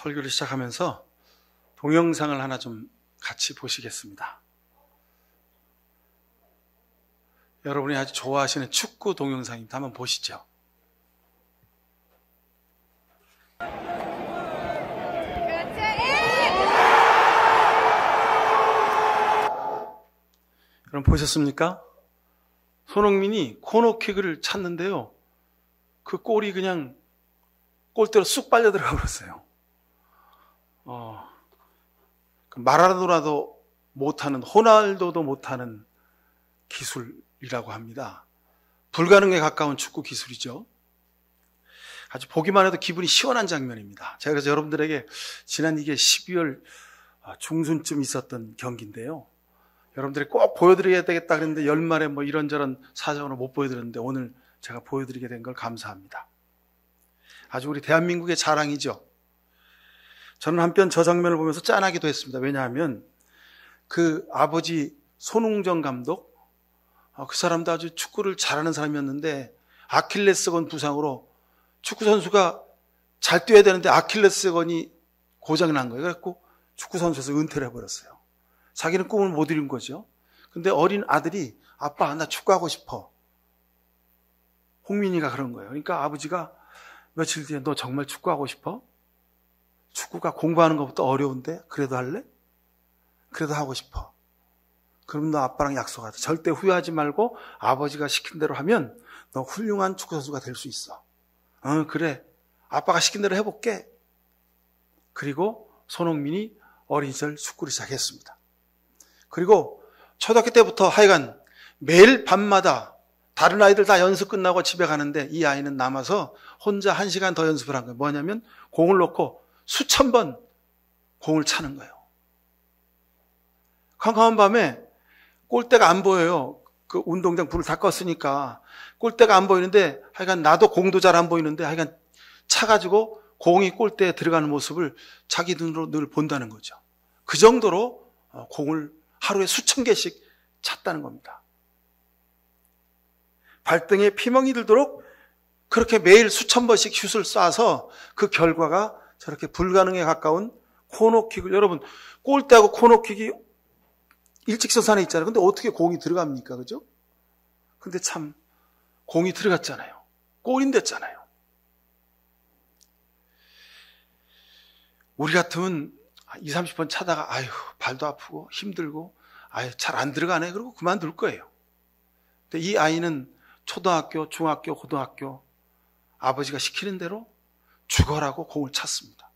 설교를 시작하면서 동영상을 하나 좀 같이 보시겠습니다. 여러분이 아주 좋아하시는 축구 동영상입니다. 한번 보시죠. 여러분 보셨습니까? 손흥민이 코너킥을 찼는데요. 그 골이 그냥 골대로 쑥 빨려 들어가 버렸어요. 마라도나도 못하는, 호날두도 못하는 기술이라고 합니다. 불가능에 가까운 축구 기술이죠. 아주 보기만 해도 기분이 시원한 장면입니다. 제가 그래서 여러분들에게 지난 이게 12월 중순쯤 있었던 경기인데요. 여러분들이 꼭 보여드려야 되겠다 그랬는데 연말에 뭐 이런저런 사정으로 못 보여드렸는데 오늘 제가 보여드리게 된 걸 감사합니다. 아주 우리 대한민국의 자랑이죠. 저는 한편 저 장면을 보면서 짠하기도 했습니다. 왜냐하면 그 아버지 손흥정 감독, 그 사람도 아주 축구를 잘하는 사람이었는데 아킬레스건 부상으로 축구 선수가 잘 뛰어야 되는데 아킬레스건이 고장이 난 거예요. 그래서 축구 선수에서 은퇴를 해버렸어요. 자기는 꿈을 못 이룬 거죠. 근데 어린 아들이 아빠 나 축구하고 싶어. 홍민이가 그런 거예요. 그러니까 아버지가 며칠 뒤에 너 정말 축구하고 싶어? 축구가 공부하는 것보다 어려운데 그래도 할래? 그래도 하고 싶어. 그럼 너 아빠랑 약속하자. 절대 후회하지 말고 아버지가 시킨 대로 하면 너 훌륭한 축구 선수가 될 수 있어. 그래. 아빠가 시킨 대로 해볼게. 그리고 손흥민이 어린 시절 축구를 시작했습니다. 그리고 초등학교 때부터 하여간 매일 밤마다 다른 아이들 다 연습 끝나고 집에 가는데 이 아이는 남아서 혼자 1시간 더 연습을 한 거예요. 뭐냐면 공을 놓고 수천 번 공을 차는 거예요. 캄캄한 밤에 골대가 안 보여요. 그 운동장 불을 다 껐으니까 골대가 안 보이는데 하여간 나도 공도 잘 안 보이는데 하여간 차가지고 공이 골대에 들어가는 모습을 자기 눈으로 늘 본다는 거죠. 그 정도로 공을 하루에 수천 개씩 찼다는 겁니다. 발등에 피멍이 들도록 그렇게 매일 수천 번씩 슛을 쏴서 그 결과가 저렇게 불가능에 가까운 코너킥을, 여러분 골대하고 코너킥이 일직선상에 있잖아요. 근데 어떻게 공이 들어갑니까? 그죠? 근데 참 공이 들어갔잖아요. 골인 됐잖아요. 우리 같으면 20, 30번 차다가 아유 발도 아프고 힘들고 아유 잘 안 들어가네 그러고 그만둘 거예요. 근데 이 아이는 초등학교, 중학교, 고등학교 아버지가 시키는 대로 죽어라고 공을 찼습니다.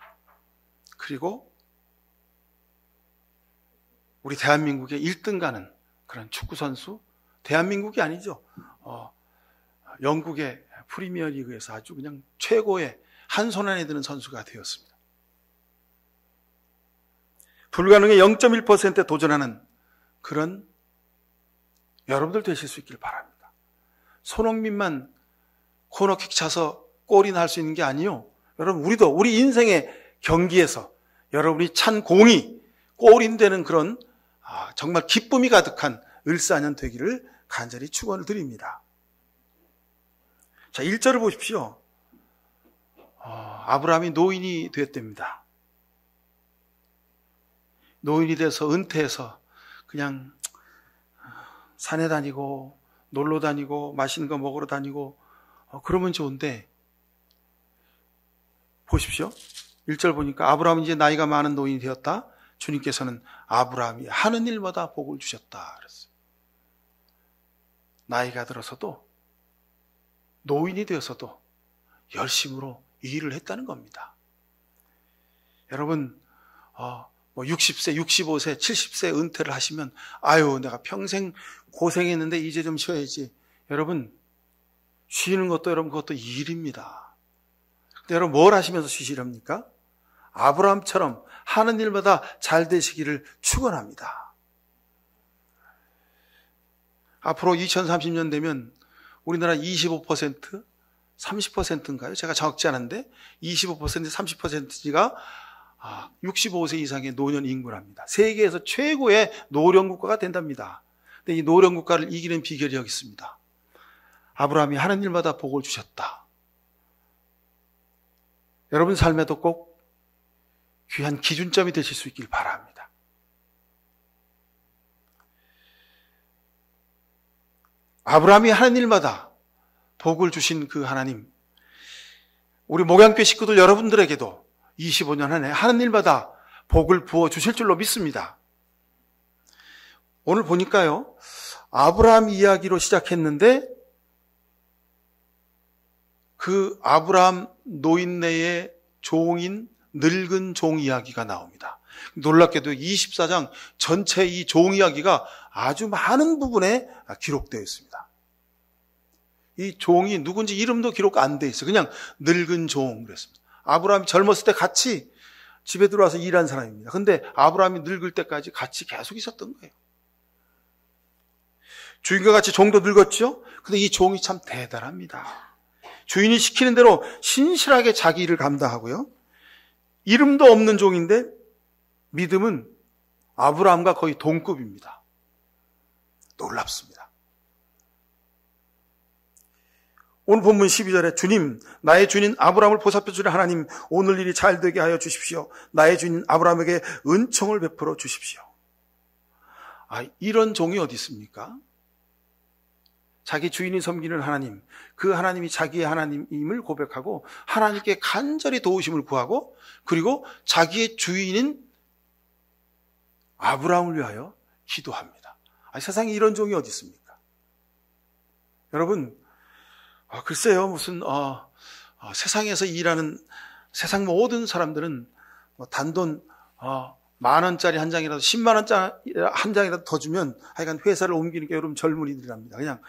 그리고 우리 대한민국의 1등 가는 그런 축구선수, 대한민국이 아니죠. 영국의 프리미어리그에서 아주 그냥 최고의 한 손 안에 드는 선수가 되었습니다. 불가능의 0.1%에 도전하는 그런 여러분들 되실 수 있길 바랍니다. 손흥민만 코너킥 차서 골이나 할 수 있는 게 아니요. 여러분 우리도 우리 인생의 경기에서 여러분이 찬 공이 골인 되는 그런 정말 기쁨이 가득한 을사년 되기를 간절히 축원을 드립니다. 자, 1절을 보십시오. 아브라함이 노인이 되었답니다. 노인이 돼서 은퇴해서 그냥 산에 다니고 놀러 다니고 맛있는 거 먹으러 다니고 그러면 좋은데 보십시오. 1절 보니까 아브라함이 이제 나이가 많은 노인이 되었다. 주님께서는 아브라함이 하는 일마다 복을 주셨다 그랬어요. 나이가 들어서도 노인이 되어서도 열심으로 일을 했다는 겁니다. 여러분 60세, 65세, 70세 은퇴를 하시면 아유 내가 평생 고생했는데 이제 좀 쉬어야지. 여러분 쉬는 것도 여러분 그것도 일입니다. 근데 여러분 뭘 하시면서 쉬시렵니까? 아브라함처럼 하는 일마다 잘 되시기를 축원합니다. 앞으로 2030년 되면 우리나라 25%, 30%인가요? 제가 정확지 않은데 25%, 30%가 65세 이상의 노년 인구랍니다. 세계에서 최고의 노령 국가가 된답니다. 근데 이 노령 국가를 이기는 비결이 여기 있습니다. 아브라함이 하는 일마다 복을 주셨다. 여러분 삶에도 꼭 귀한 기준점이 되실 수 있길 바랍니다. 아브라함이 하는 일마다 복을 주신 그 하나님, 우리 목양교 식구들 여러분들에게도 25년 안에 하는 일마다 복을 부어 주실 줄로 믿습니다. 오늘 보니까요, 아브라함 이야기로 시작했는데 그 아브라함 노인네의 종인 늙은 종 이야기가 나옵니다. 놀랍게도 24장 전체 이 종 이야기가 아주 많은 부분에 기록되어 있습니다. 이 종이 누군지 이름도 기록 안 돼 있어요. 그냥 늙은 종 그랬습니다. 아브라함이 젊었을 때 같이 집에 들어와서 일한 사람입니다. 근데 아브라함이 늙을 때까지 같이 계속 있었던 거예요. 주인과 같이 종도 늙었죠? 근데 이 종이 참 대단합니다. 주인이 시키는 대로 신실하게 자기 일을 감당하고요. 이름도 없는 종인데 믿음은 아브라함과 거의 동급입니다. 놀랍습니다. 오늘 본문 12절에 주님, 나의 주인 아브라함을 보살펴 주려 하나님, 오늘 일이 잘 되게 하여 주십시오. 나의 주인 아브라함에게 은총을 베풀어 주십시오. 이런 종이 어디 있습니까? 자기 주인이 섬기는 하나님, 그 하나님이 자기의 하나님임을 고백하고 하나님께 간절히 도우심을 구하고 그리고 자기의 주인인 아브라함을 위하여 기도합니다. 세상에 이런 종이 어디 있습니까? 여러분, 글쎄요, 무슨 세상에서 일하는 세상 모든 사람들은 단돈 10,000원짜리 한 장이라도 10만 원짜리 한 장이라도 더 주면 하여간 회사를 옮기는 게 여러분 젊은이들이랍니다. 그냥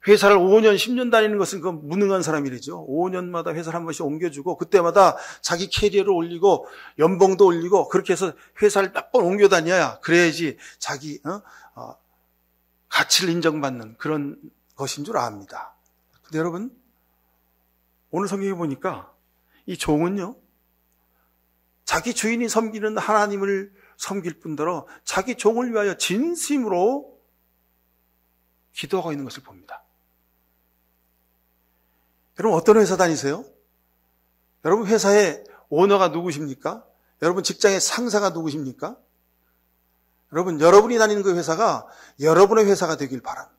회사를 5년, 10년 다니는 것은 그 무능한 사람이죠. 5년마다 회사를 한 번씩 옮겨주고 그때마다 자기 캐리어를 올리고 연봉도 올리고 그렇게 해서 회사를 몇 번 옮겨 다녀야 그래야지 자기 가치를 인정받는 그런 것인 줄 압니다. 근데 여러분, 오늘 성경에 보니까 이 종은요, 자기 주인이 섬기는 하나님을 섬길 뿐더러 자기 종을 위하여 진심으로 기도하고 있는 것을 봅니다. 여러분, 어떤 회사 다니세요? 여러분 회사의 오너가 누구십니까? 여러분 직장의 상사가 누구십니까? 여러분, 여러분이 다니는 그 회사가 여러분의 회사가 되길 바랍니다.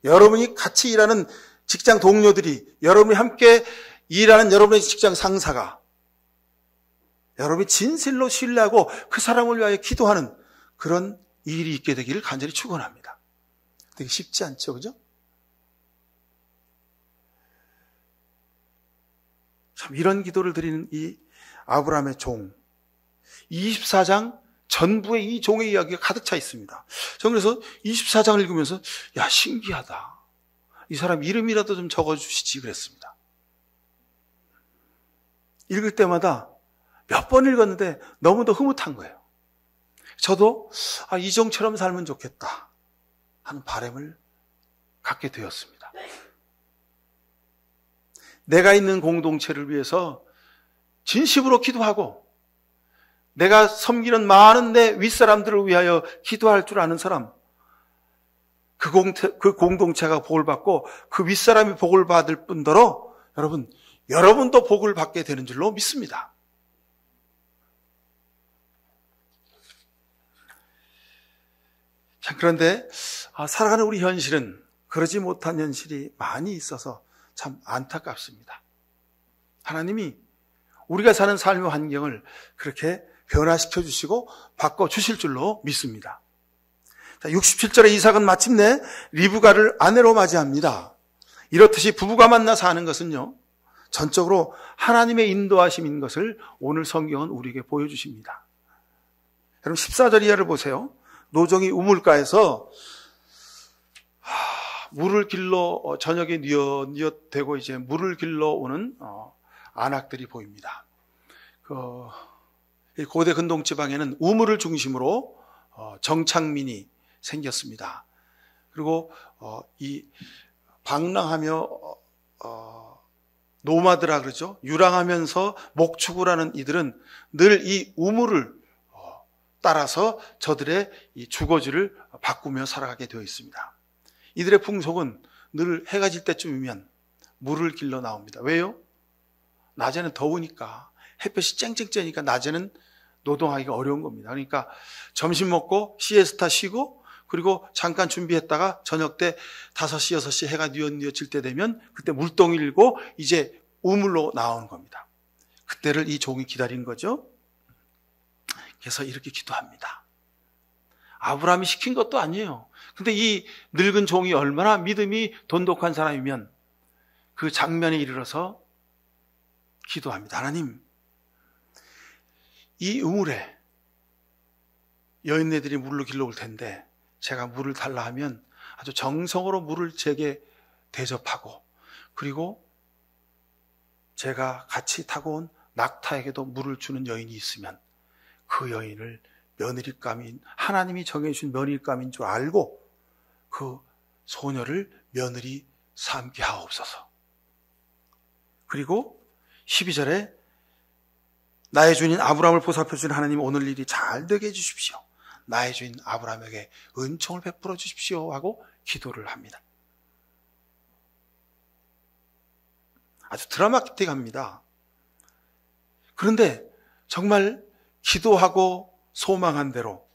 여러분이 같이 일하는 직장 동료들이, 여러분이 함께 일하는 여러분의 직장 상사가 여러분이 진실로 신뢰하고 그 사람을 위하여 기도하는 그런 일이 있게 되기를 간절히 축원합니다. 되게 쉽지 않죠, 그죠? 참 이런 기도를 드리는 이 아브라함의 종, 24장 전부에 이 종의 이야기가 가득 차 있습니다. 저는 그래서 24장을 읽으면서 신기하다. 이 사람 이름이라도 좀 적어주시지 그랬습니다. 읽을 때마다 몇 번 읽었는데 너무도 흐뭇한 거예요. 저도 이 종처럼 살면 좋겠다 하는 바람을 갖게 되었습니다. 내가 있는 공동체를 위해서 진심으로 기도하고 내가 섬기는 많은 내 윗사람들을 위하여 기도할 줄 아는 사람, 그 공동체가 복을 받고 그 윗사람이 복을 받을 뿐더러 여러분도 복을 받게 되는 줄로 믿습니다. 자, 그런데 살아가는 우리 현실은 그러지 못한 현실이 많이 있어서 참 안타깝습니다. 하나님이 우리가 사는 삶의 환경을 그렇게 변화시켜 주시고 바꿔 주실 줄로 믿습니다. 자, 67절에 이삭은 마침내 리브가를 아내로 맞이합니다. 이렇듯이 부부가 만나 사는 것은요, 전적으로 하나님의 인도하심인 것을 오늘 성경은 우리에게 보여주십니다. 여러분 14절 이하를 보세요. 노정이 우물가에서 물을 길러 저녁에 뉘엿되고 이제 물을 길러 오는 안악들이 보입니다. 고대 근동 지방에는 우물을 중심으로 정착민이 생겼습니다. 그리고 이 방랑하며 노마드라 그러죠. 유랑하면서 목축을 하는 이들은 늘 이 우물을 따라서 저들의 이 주거지를 바꾸며 살아가게 되어 있습니다. 이들의 풍속은 늘 해가 질 때쯤이면 물을 길러 나옵니다. 왜요? 낮에는 더우니까, 햇볕이 쨍쨍 쬐니까 낮에는 노동하기가 어려운 겁니다. 그러니까 점심 먹고 시에스타 쉬고 그리고 잠깐 준비했다가 저녁 때 5시, 6시 해가 뉘엿뉘엿질 때 되면 그때 물동이 일고 이제 우물로 나오는 겁니다. 그때를 이 종이 기다린 거죠. 그래서 이렇게 기도합니다. 아브라함이 시킨 것도 아니에요. 근데 이 늙은 종이 얼마나 믿음이 돈독한 사람이면 그 장면에 이르러서 기도합니다. 하나님, 이 우물에 여인네들이 물로 길러올 텐데 제가 물을 달라 하면 아주 정성으로 물을 제게 대접하고 그리고 제가 같이 타고 온 낙타에게도 물을 주는 여인이 있으면 그 여인을 며느리감인 하나님이 정해주신 며느리감인 줄 알고 그 소녀를 며느리 삼게 하옵소서. 그리고 12절에 나의 주인 아브라함을 보살펴 주신 하나님 오늘 일이 잘 되게 해주십시오. 나의 주인 아브라함에게 은총을 베풀어 주십시오 하고 기도를 합니다. 아주 드라마틱합니다. 그런데 정말 기도하고 소망한 대로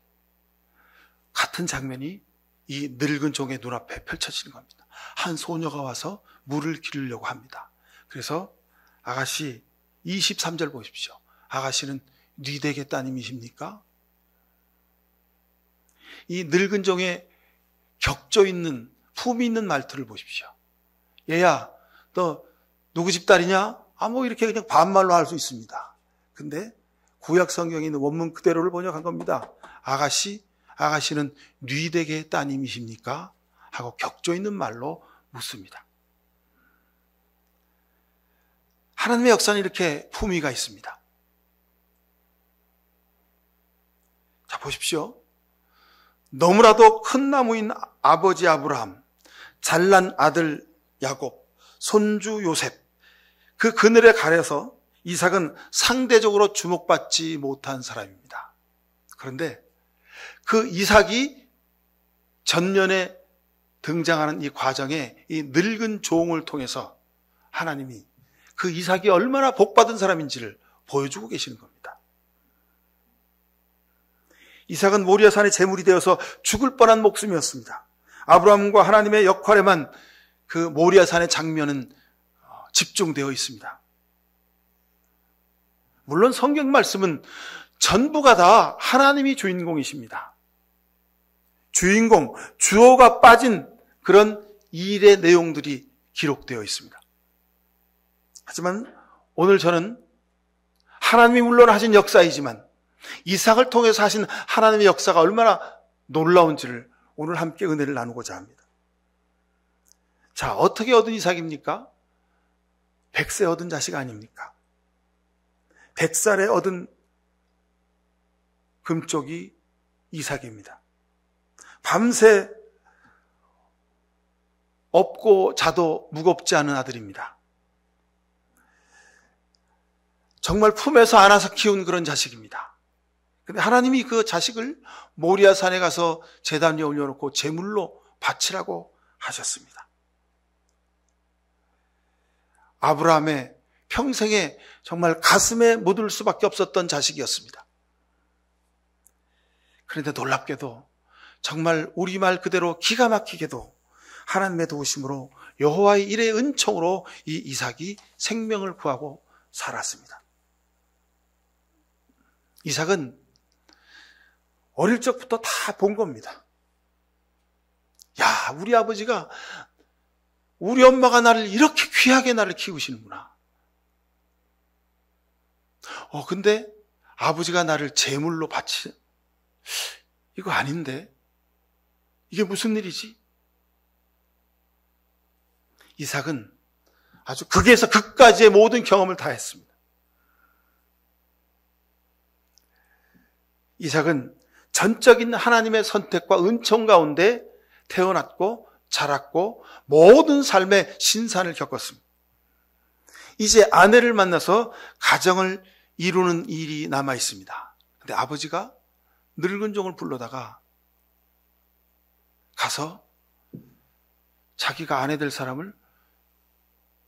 같은 장면이 이 늙은 종의 눈앞에 펼쳐지는 겁니다. 한 소녀가 와서 물을 기르려고 합니다. 그래서 아가씨 23절 보십시오. 아가씨는 뉘대게 따님이십니까? 이 늙은 종의 격조 있는 품이 있는 말투를 보십시오. 얘야 너 누구 집 딸이냐? 뭐 이렇게 그냥 반말로 할 수 있습니다. 근데 구약 성경에 있는 원문 그대로를 번역한 겁니다. 아가씨는 뉘대게 따님이십니까? 하고 격조 있는 말로 묻습니다. 하나님의 역사는 이렇게 품위가 있습니다. 자, 보십시오. 너무나도 큰 나무인 아버지 아브라함, 잘난 아들 야곱, 손주 요셉, 그 그늘에 가려서 이삭은 상대적으로 주목받지 못한 사람입니다. 그런데 그 이삭이 전년에 등장하는 이 과정에 이 늙은 종을 통해서 하나님이 그 이삭이 얼마나 복받은 사람인지를 보여주고 계시는 겁니다. 이삭은 모리아산의 제물이 되어서 죽을 뻔한 목숨이었습니다. 아브라함과 하나님의 역할에만 그 모리아산의 장면은 집중되어 있습니다. 물론 성경 말씀은 전부가 다 하나님이 주인공이십니다. 주인공, 주어가 빠진 그런 일의 내용들이 기록되어 있습니다. 하지만 오늘 저는 하나님이 물론 하신 역사이지만 이삭을 통해서 하신 하나님의 역사가 얼마나 놀라운지를 오늘 함께 은혜를 나누고자 합니다. 자, 어떻게 얻은 이삭입니까? 100세 얻은 자식 아닙니까? 100살에 얻은 금쪽이 이삭입니다. 밤새 업고 자도 무겁지 않은 아들입니다. 정말 품에서 안아서 키운 그런 자식입니다. 근데 하나님이 그 자식을 모리아산에 가서 제단 위에 올려놓고 제물로 바치라고 하셨습니다. 아브라함의 평생에 정말 가슴에 묻을 수밖에 없었던 자식이었습니다. 그런데 놀랍게도 정말 우리말 그대로 기가 막히게도 하나님의 도우심으로 여호와의 일의 은총으로 이 이삭이 생명을 구하고 살았습니다. 이삭은 어릴 적부터 다 본 겁니다. 야, 우리 아버지가 우리 엄마가 나를 이렇게 귀하게 나를 키우시는구나. 근데 아버지가 나를 제물로 이거 아닌데? 이게 무슨 일이지? 이삭은 아주 극에서 극까지의 모든 경험을 다 했습니다. 이삭은 전적인 하나님의 선택과 은총 가운데 태어났고 자랐고 모든 삶의 신산을 겪었습니다. 이제 아내를 만나서 가정을 이루는 일이 남아 있습니다. 근데 아버지가 늙은 종을 불러다가 가서 자기가 아내 될 사람을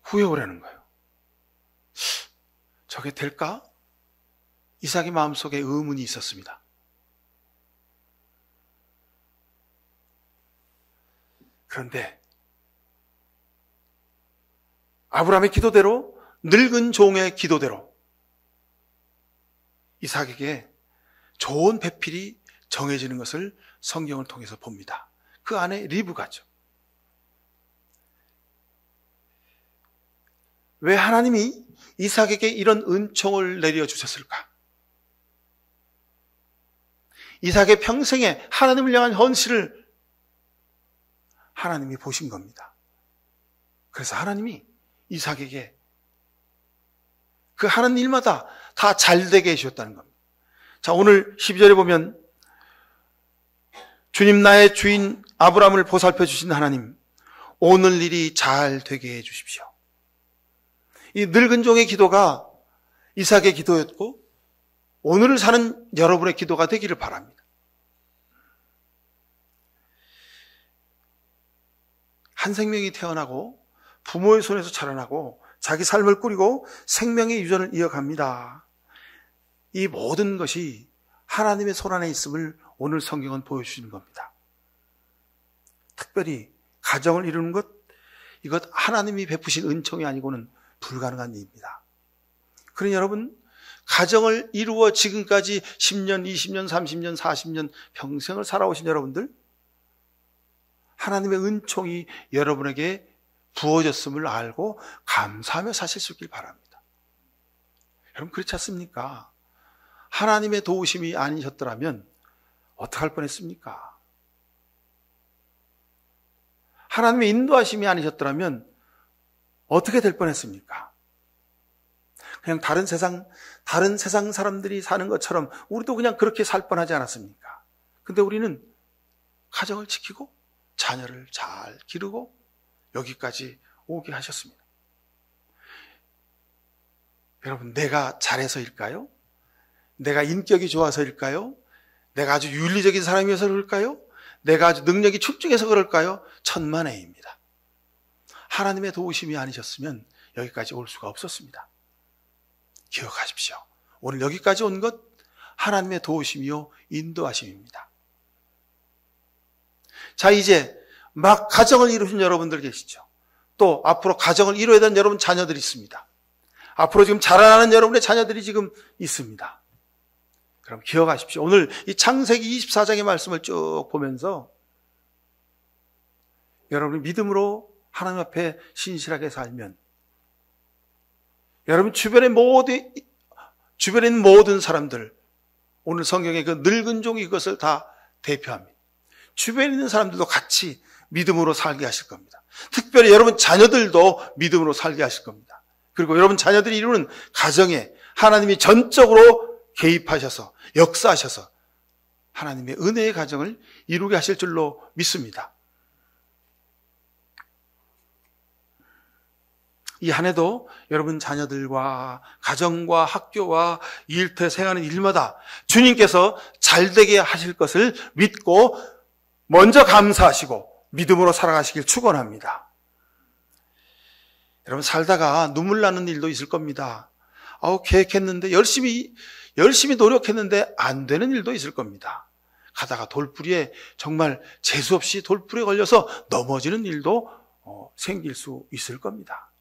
구해오라는 거예요. 저게 될까? 이삭의 마음속에 의문이 있었습니다. 그런데 아브라함의 기도대로, 늙은 종의 기도대로 이삭에게 좋은 배필이 정해지는 것을 성경을 통해서 봅니다. 그 안에 리브가죠. 왜 하나님이 이삭에게 이런 은총을 내려주셨을까? 이삭의 평생에 하나님을 향한 헌신을 하나님이 보신 겁니다. 그래서 하나님이 이삭에게 그 하는 일마다 다 잘되게 해주셨다는 겁니다. 자, 오늘 12절에 보면 주님 나의 주인 아브라함을 보살펴 주신 하나님, 오늘 일이 잘 되게 해 주십시오. 이 늙은 종의 기도가 이삭의 기도였고 오늘을 사는 여러분의 기도가 되기를 바랍니다. 한 생명이 태어나고 부모의 손에서 자라나고 자기 삶을 꾸리고 생명의 유전을 이어갑니다. 이 모든 것이 하나님의 손 안에 있음을 오늘 성경은 보여주시는 겁니다. 특별히 가정을 이루는 것, 이것 하나님이 베푸신 은총이 아니고는 불가능한 일입니다. 그러니 여러분, 가정을 이루어 지금까지 10년, 20년, 30년, 40년 평생을 살아오신 여러분들, 하나님의 은총이 여러분에게 부어졌음을 알고 감사하며 사실 수 있길 바랍니다. 여러분, 그렇지 않습니까? 하나님의 도우심이 아니셨더라면 어떻게 할 뻔했습니까? 하나님의 인도하심이 아니셨더라면 어떻게 될 뻔했습니까? 그냥 다른 세상 사람들이 사는 것처럼 우리도 그냥 그렇게 살 뻔하지 않았습니까? 근데 우리는 가정을 지키고 자녀를 잘 기르고 여기까지 오게 하셨습니다. 여러분, 내가 잘해서일까요? 내가 인격이 좋아서일까요? 내가 아주 윤리적인 사람이어서 그럴까요? 내가 아주 능력이 출중해서 그럴까요? 천만에입니다. 하나님의 도우심이 아니셨으면 여기까지 올 수가 없었습니다. 기억하십시오. 오늘 여기까지 온 것 하나님의 도우심이요 인도하심입니다. 자, 이제 막 가정을 이루신 여러분들 계시죠. 또 앞으로 가정을 이루어야 되는 여러분 자녀들이 있습니다. 앞으로 지금 자라나는 여러분의 자녀들이 지금 있습니다. 그럼 기억하십시오. 오늘 이 창세기 24장의 말씀을 쭉 보면서 여러분이 믿음으로 하나님 앞에 신실하게 살면 여러분 주변에 있는 모든 사람들, 오늘 성경의 그 늙은 종이 그것을 다 대표합니다. 주변에 있는 사람들도 같이 믿음으로 살게 하실 겁니다. 특별히 여러분 자녀들도 믿음으로 살게 하실 겁니다. 그리고 여러분 자녀들이 이루는 가정에 하나님이 전적으로 개입하셔서 역사하셔서 하나님의 은혜의 가정을 이루게 하실 줄로 믿습니다. 이 한 해도 여러분 자녀들과 가정과 학교와 일터 생하는 일마다 주님께서 잘되게 하실 것을 믿고 먼저 감사하시고 믿음으로 살아가시길 축원합니다. 여러분 살다가 눈물 나는 일도 있을 겁니다. 계획했는데 열심히 노력했는데 안 되는 일도 있을 겁니다. 가다가 돌부리에 정말 재수없이 돌부리에 걸려서 넘어지는 일도 생길 수 있을 겁니다.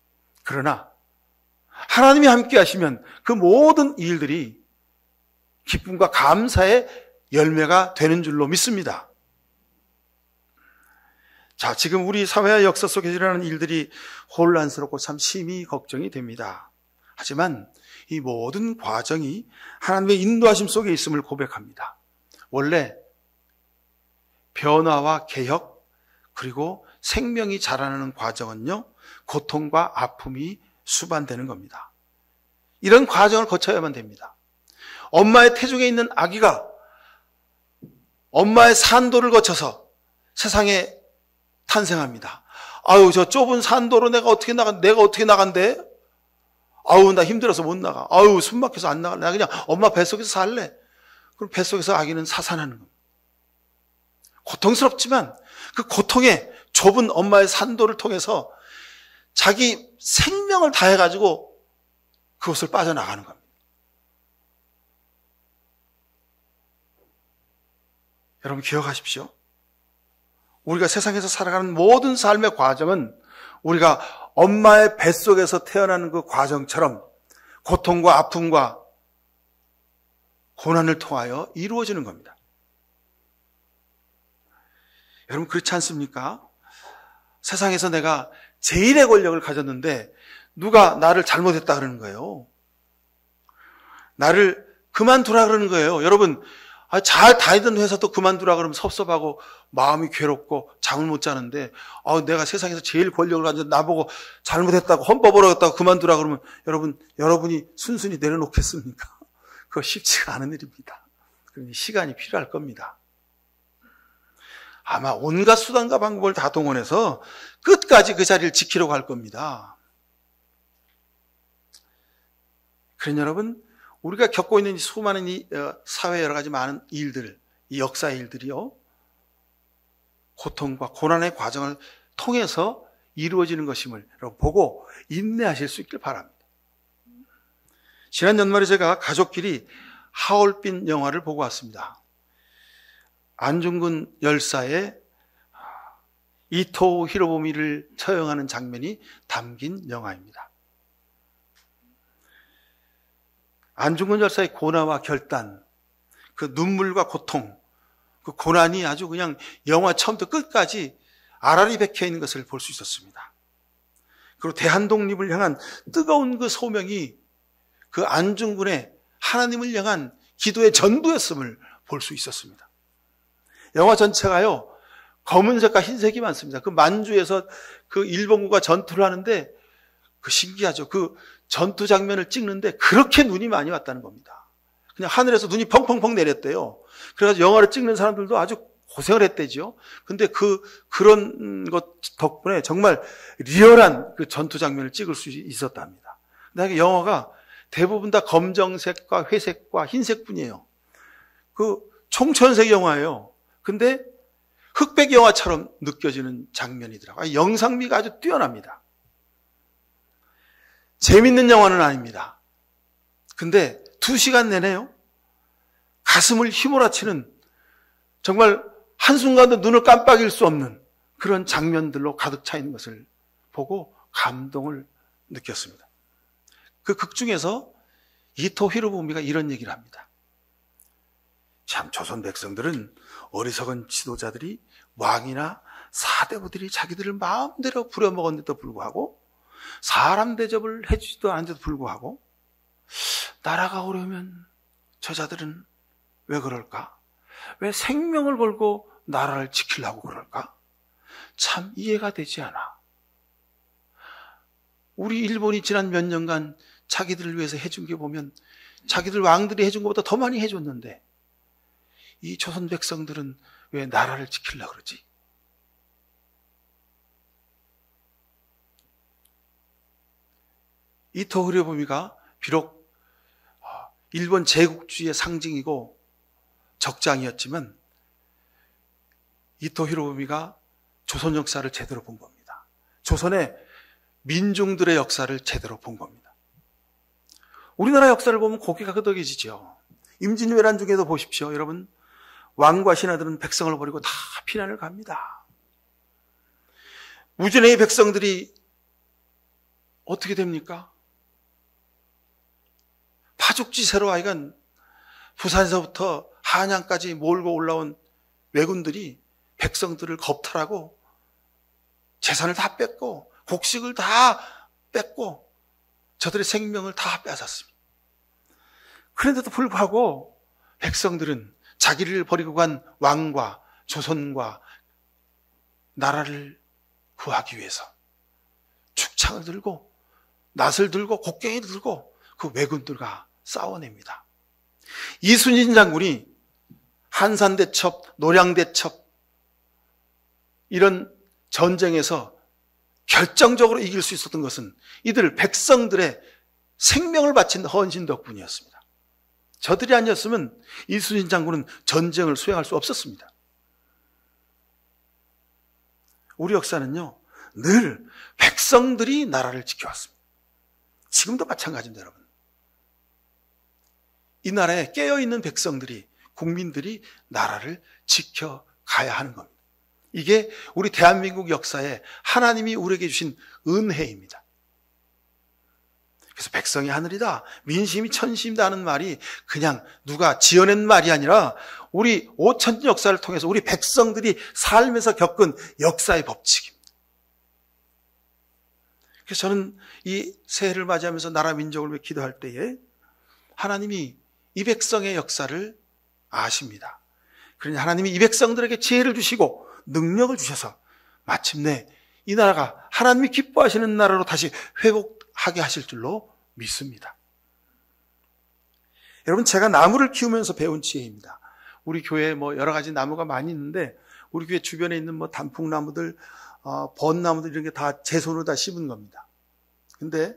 그러나 하나님이 함께 하시면 그 모든 일들이 기쁨과 감사의 열매가 되는 줄로 믿습니다. 자, 지금 우리 사회와 역사 속에 일어나는 일들이 혼란스럽고 참 심히 걱정이 됩니다. 하지만 이 모든 과정이 하나님의 인도하심 속에 있음을 고백합니다. 원래 변화와 개혁 그리고 생명이 자라나는 과정은요, 고통과 아픔이 수반되는 겁니다. 이런 과정을 거쳐야만 됩니다. 엄마의 태중에 있는 아기가 엄마의 산도를 거쳐서 세상에 탄생합니다. 저 좁은 산도로 내가 어떻게 나간대? 나 힘들어서 못 나가. 숨 막혀서 안 나갈래. 나 그냥 엄마 뱃속에서 살래. 그럼 뱃속에서 아기는 사산하는 겁니다. 고통스럽지만 그 고통에 좁은 엄마의 산도를 통해서 자기 생명을 다해가지고 그것을 빠져나가는 겁니다. 여러분 기억하십시오. 우리가 세상에서 살아가는 모든 삶의 과정은 우리가 엄마의 뱃속에서 태어나는 그 과정처럼 고통과 아픔과 고난을 통하여 이루어지는 겁니다. 여러분 그렇지 않습니까? 세상에서 내가 제일의 권력을 가졌는데 누가 나를 잘못했다 그러는 거예요. 나를 그만두라 그러는 거예요. 여러분 잘 다니던 회사도 그만두라 그러면 섭섭하고 마음이 괴롭고 잠을 못 자는데 내가 세상에서 제일 권력을 가진 나보고 잘못했다고 헌법 어겼다고 그만두라 그러면 여러분이 순순히 내려놓겠습니까? 그거 쉽지가 않은 일입니다. 그러니 시간이 필요할 겁니다. 아마 온갖 수단과 방법을 다 동원해서 끝까지 그 자리를 지키려고 할 겁니다. 그러니 여러분 우리가 겪고 있는 수많은 사회 여러 가지 많은 일들, 이 역사의 일들이요, 고통과 고난의 과정을 통해서 이루어지는 것임을 여러분 보고 인내하실 수 있길 바랍니다. 지난 연말에 제가 가족끼리 하얼빈 영화를 보고 왔습니다. 안중근 열사의 이토 히로부미를 처형하는 장면이 담긴 영화입니다. 안중근 열사의 고난과 결단, 그 눈물과 고통, 그 고난이 아주 그냥 영화 처음부터 끝까지 알알이 박혀 있는 것을 볼 수 있었습니다. 그리고 대한독립을 향한 뜨거운 그 소명이 그 안중근의 하나님을 향한 기도의 전부였음을 볼 수 있었습니다. 영화 전체가요, 검은색과 흰색이 많습니다. 그 만주에서 그 일본군과 전투를 하는데 그 신기하죠. 그 전투 장면을 찍는데 그렇게 눈이 많이 왔다는 겁니다. 그냥 하늘에서 눈이 펑펑펑 내렸대요. 그래서 영화를 찍는 사람들도 아주 고생을 했대죠. 근데 그런 것 덕분에 정말 리얼한 그 전투 장면을 찍을 수 있었답니다. 근데 영화가 대부분 다 검정색과 회색과 흰색뿐이에요. 그 총천색 영화예요. 근데 흑백 영화처럼 느껴지는 장면이더라고요. 영상미가 아주 뛰어납니다. 재밌는 영화는 아닙니다. 근데 2시간 내내요, 가슴을 휘몰아치는 정말 한순간도 눈을 깜빡일 수 없는 그런 장면들로 가득 차 있는 것을 보고 감동을 느꼈습니다. 그 극 중에서 이토 히로부미가 이런 얘기를 합니다. 참 조선 백성들은 어리석은 지도자들이 왕이나 사대부들이 자기들을 마음대로 부려먹었는데도 불구하고 사람 대접을 해주지도 않은데도 불구하고 나라가 어려우면 저자들은 왜 그럴까? 왜 생명을 걸고 나라를 지키려고 그럴까? 참 이해가 되지 않아. 우리 일본이 지난 몇 년간 자기들을 위해서 해준 게 보면 자기들 왕들이 해준 것보다 더 많이 해줬는데 이 조선 백성들은 왜 나라를 지키려고 그러지? 이토 히로부미가 비록 일본 제국주의의 상징이고 적장이었지만 이토 히로부미가 조선 역사를 제대로 본 겁니다. 조선의 민중들의 역사를 제대로 본 겁니다. 우리나라 역사를 보면 고개가 끄덕여지죠. 임진왜란 중에도 보십시오. 여러분, 왕과 신하들은 백성을 버리고 다 피난을 갑니다. 우진의 백성들이 어떻게 됩니까? 파죽지세로 하여간 부산에서부터 한양까지 몰고 올라온 왜군들이 백성들을 겁탈하고 재산을 다 뺏고 곡식을 다 뺏고 저들의 생명을 다 빼앗았습니다. 그런데도 불구하고 백성들은 자기를 버리고 간 왕과 조선과 나라를 구하기 위해서 축창을 들고 낫을 들고 곡괭이를 들고 그 왜군들과 싸워냅니다. 이순신 장군이 한산대첩, 노량대첩 이런 전쟁에서 결정적으로 이길 수 있었던 것은 이들 백성들의 생명을 바친 헌신 덕분이었습니다. 저들이 아니었으면 이순신 장군은 전쟁을 수행할 수 없었습니다. 우리 역사는요, 늘 백성들이 나라를 지켜왔습니다. 지금도 마찬가지입니다, 여러분. 이 나라에 깨어있는 백성들이 국민들이 나라를 지켜가야 하는 겁니다. 이게 우리 대한민국 역사에 하나님이 우리에게 주신 은혜입니다. 그래서 백성이 하늘이다, 민심이 천심이다 하는 말이 그냥 누가 지어낸 말이 아니라 우리 5,000년 역사를 통해서 우리 백성들이 살면서 겪은 역사의 법칙입니다. 그래서 저는 이 새해를 맞이하면서 나라 민족을 위해 기도할 때에 하나님이 이 백성의 역사를 아십니다. 그러니 하나님이 이 백성들에게 지혜를 주시고 능력을 주셔서 마침내 이 나라가 하나님이 기뻐하시는 나라로 다시 회복하게 하실 줄로 믿습니다. 여러분, 제가 나무를 키우면서 배운 지혜입니다. 우리 교회에 여러 가지 나무가 많이 있는데 우리 교회 주변에 있는 단풍나무들, 벚나무들 이런 게 다 제 손으로 다 심은 겁니다. 근데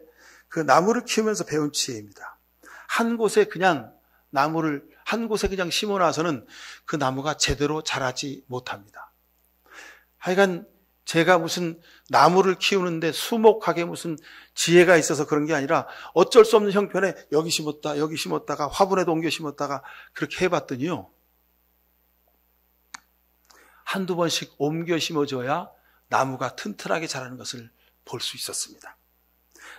그 나무를 키우면서 배운 지혜입니다. 한 곳에 그냥 심어놔서는 그 나무가 제대로 자라지 못합니다. 하여간 제가 무슨 나무를 키우는데 수목하게 무슨 지혜가 있어서 그런 게 아니라 어쩔 수 없는 형편에 여기 심었다, 여기 심었다가 화분에도 옮겨 심었다가 그렇게 해봤더니요, 한두 번씩 옮겨 심어줘야 나무가 튼튼하게 자라는 것을 볼 수 있었습니다.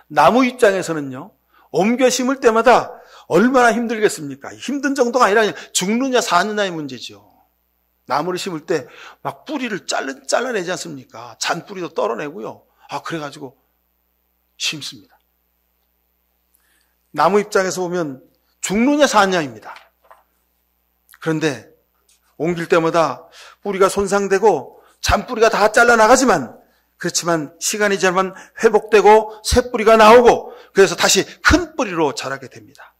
나무 입장에서는요, 옮겨 심을 때마다 얼마나 힘들겠습니까? 힘든 정도가 아니라 죽느냐 사느냐의 문제죠. 나무를 심을 때 막 뿌리를 잘라내지 않습니까? 잔뿌리도 떨어내고요. 그래가지고 심습니다. 나무 입장에서 보면 죽느냐 사느냐입니다. 그런데 옮길 때마다 뿌리가 손상되고 잔뿌리가 다 잘라나가지만, 그렇지만 시간이 지나면 회복되고 새 뿌리가 나오고, 그래서 다시 큰 뿌리로 자라게 됩니다.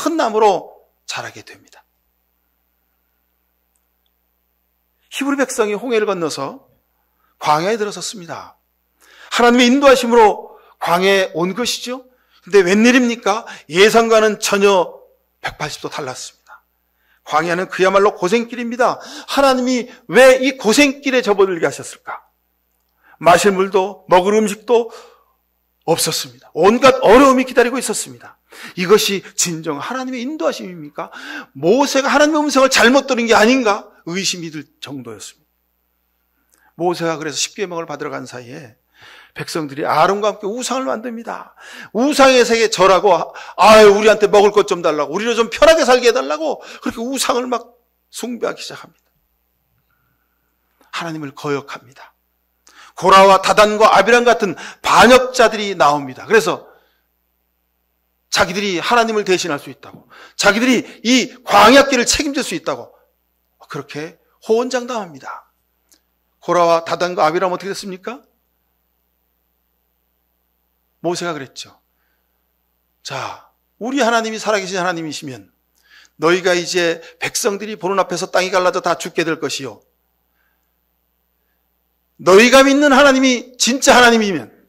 큰 나무로 자라게 됩니다. 히브리 백성이 홍해를 건너서 광야에 들어섰습니다. 하나님의 인도하심으로 광야에 온 것이죠. 근데 웬일입니까? 예상과는 전혀 180도 달랐습니다. 광야는 그야말로 고생길입니다. 하나님이 왜 이 고생길에 접어들게 하셨을까? 마실 물도 먹을 음식도 없었습니다. 온갖 어려움이 기다리고 있었습니다. 이것이 진정 하나님의 인도하심입니까? 모세가 하나님의 음성을 잘못 들은 게 아닌가? 의심이 들 정도였습니다. 모세가 그래서 십계명을 받으러 간 사이에 백성들이 아론과 함께 우상을 만듭니다. 우상의 세계 절하고, 우리한테 먹을 것 좀 달라고, 우리를 좀 편하게 살게 해달라고 그렇게 우상을 막 숭배하기 시작합니다. 하나님을 거역합니다. 고라와 다단과 아비람 같은 반역자들이 나옵니다. 그래서 자기들이 하나님을 대신할 수 있다고, 자기들이 이 광야길을 책임질 수 있다고 그렇게 호언장담합니다. 고라와 다단과 아비람 어떻게 됐습니까? 모세가 그랬죠. 자, 우리 하나님이 살아계신 하나님이시면 너희가 이제 백성들이 보는 앞에서 땅이 갈라져 다 죽게 될 것이요, 너희가 믿는 하나님이 진짜 하나님이면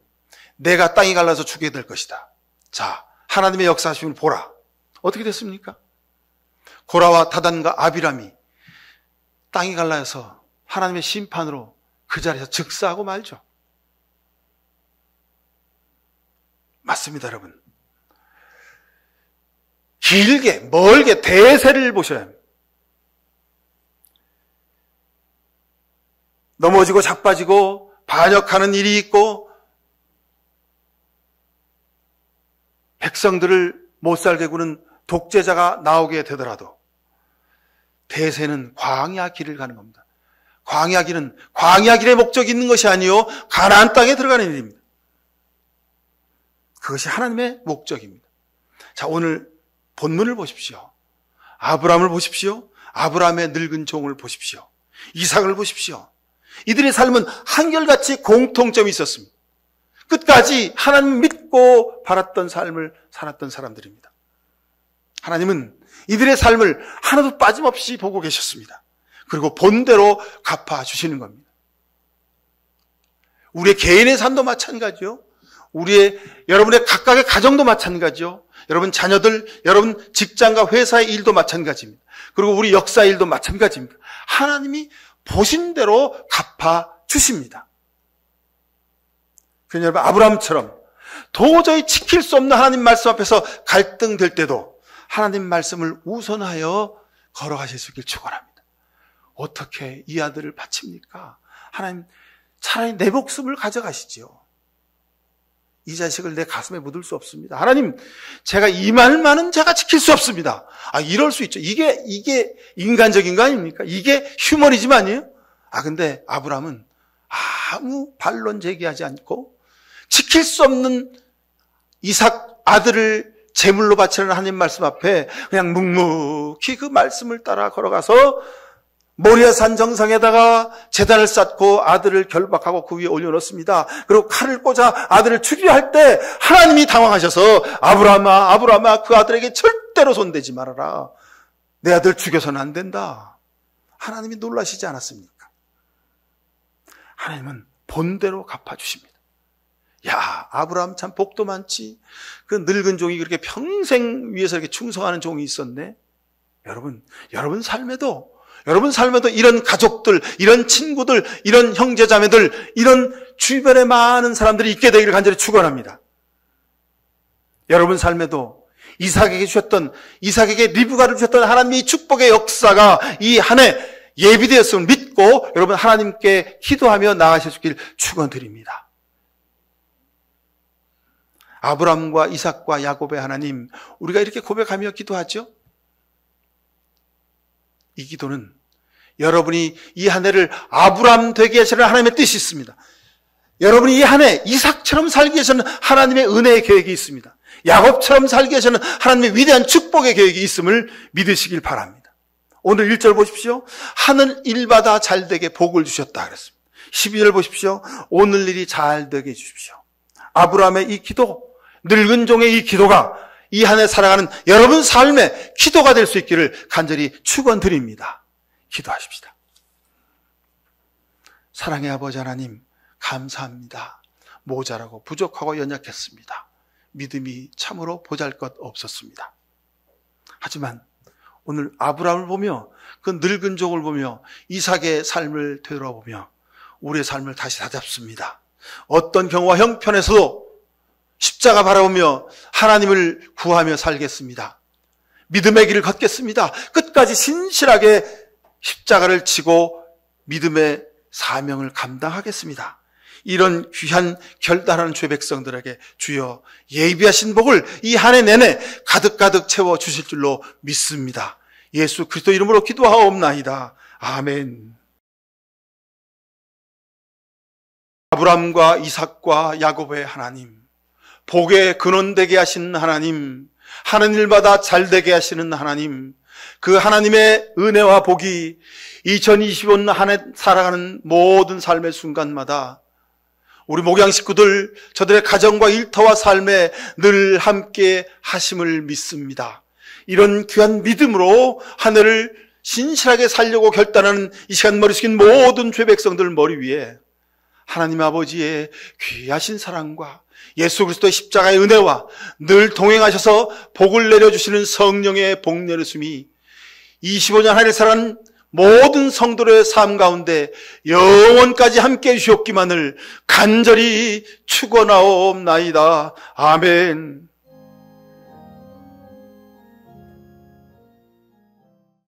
내가 땅이 갈라서 죽게 될 것이다. 자, 하나님의 역사하심을 보라. 어떻게 됐습니까? 고라와 다단과 아비람이 땅이 갈라서 하나님의 심판으로 그 자리에서 즉사하고 말죠. 맞습니다, 여러분. 길게 멀게 대세를 보셔야 합니다. 넘어지고 자빠지고 반역하는 일이 있고 백성들을 못살게 구는 독재자가 나오게 되더라도 대세는 광야 길을 가는 겁니다. 광야 길은 광야 길의 목적이 있는 것이 아니요 가나안 땅에 들어가는 일입니다. 그것이 하나님의 목적입니다. 자, 오늘 본문을 보십시오. 아브라함을 보십시오. 아브라함의 늙은 종을 보십시오. 이삭을 보십시오. 이들의 삶은 한결같이 공통점이 있었습니다. 끝까지 하나님 믿고 바랐던 삶을 살았던 사람들입니다. 하나님은 이들의 삶을 하나도 빠짐없이 보고 계셨습니다. 그리고 본대로 갚아주시는 겁니다. 우리의 개인의 삶도 마찬가지요. 여러분의 각각의 가정도 마찬가지요. 여러분 자녀들, 여러분 직장과 회사의 일도 마찬가지입니다. 그리고 우리 역사 일도 마찬가지입니다. 하나님이 보신 대로 갚아주십니다. 그러니 여러분, 아브라함처럼 도저히 지킬 수 없는 하나님 말씀 앞에서 갈등될 때도 하나님 말씀을 우선하여 걸어가실 수 있길 축원합니다. 어떻게 이 아들을 바칩니까? 하나님, 차라리 내 목숨을 가져가시지요. 이 자식을 내 가슴에 묻을 수 없습니다. 하나님, 제가 이 말만은 제가 지킬 수 없습니다. 이럴 수 있죠. 이게 인간적인 거 아닙니까? 이게 휴머니즘 아니에요? 근데 아브라함은 아무 반론 제기하지 않고 지킬 수 없는 이삭 아들을 제물로 바치는 하나님 말씀 앞에 그냥 묵묵히 그 말씀을 따라 걸어가서 모리아산 정상에다가 제단을 쌓고 아들을 결박하고 그 위에 올려놓습니다. 그리고 칼을 꽂아 아들을 죽이려 할 때 하나님이 당황하셔서 아브라함아 그 아들에게 절대로 손대지 말아라. 내 아들 죽여서는 안 된다. 하나님이 놀라시지 않았습니까? 하나님은 본대로 갚아주십니다. 야, 아브라함 참 복도 많지. 그 늙은 종이 그렇게 평생 위해서 이렇게 충성하는 종이 있었네. 여러분 삶에도 이런 가족들, 이런 친구들, 이런 형제자매들, 이런 주변에 많은 사람들이 있게 되기를 간절히 축원합니다. 여러분 삶에도 이삭에게 리브가를 주셨던 하나님의 축복의 역사가 이 한 해 예비되었음을 믿고 여러분 하나님께 기도하며 나아가실 수 있길 축원드립니다. 아브라함과 이삭과 야곱의 하나님, 우리가 이렇게 고백하며 기도하죠? 이 기도는 여러분이 이 한 해를 아브라함 되게 하시는 하나님의 뜻이 있습니다. 여러분이 이 한 해 이삭처럼 살게 하시는 하나님의 은혜의 계획이 있습니다. 야곱처럼 살게 하시는 하나님의 위대한 축복의 계획이 있음을 믿으시길 바랍니다. 오늘 1절 보십시오. 하늘 일마다 잘되게 복을 주셨다 그랬습니다. 12절 보십시오. 오늘 일이 잘되게 해주십시오. 아브라함의 이 기도, 늙은 종의 이 기도가 이 한 해 살아가는 여러분 삶의 기도가 될 수 있기를 간절히 축원드립니다. 기도하십시다. 사랑의 아버지 하나님, 감사합니다. 모자라고 부족하고 연약했습니다. 믿음이 참으로 보잘것 없었습니다. 하지만 오늘 아브라함을 보며 그 늙은 종을 보며 이삭의 삶을 되돌아보며 우리의 삶을 다시 다잡습니다. 어떤 경우와 형편에서도 십자가 바라보며 하나님을 구하며 살겠습니다. 믿음의 길을 걷겠습니다. 끝까지 신실하게 십자가를 지고 믿음의 사명을 감당하겠습니다. 이런 귀한 결단하는 주의 백성들에게 주여 예비하신 복을 이 한 해 내내 가득가득 채워주실 줄로 믿습니다. 예수 그리스도 이름으로 기도하옵나이다. 아멘. 아브라함과 이삭과 야곱의 하나님, 복의 근원되게 하신 하나님, 하는 일마다 잘되게 하시는 하나님, 그 하나님의 은혜와 복이 2025년 한 해 살아가는 모든 삶의 순간마다 우리 목양 식구들, 저들의 가정과 일터와 삶에 늘 함께 하심을 믿습니다. 이런 귀한 믿음으로 한 해를 신실하게 살려고 결단하는 이 시간 머리 숙인 모든 죄 백성들 머리 위에 하나님 아버지의 귀하신 사랑과 예수 그리스도의 십자가의 은혜와 늘 동행하셔서 복을 내려주시는 성령의 복 내려숨이 25년 한 해를 살아가는 모든 성도의 삶 가운데 영원까지 함께해 주시옵기만을 간절히 축원하옵나이다. 아멘.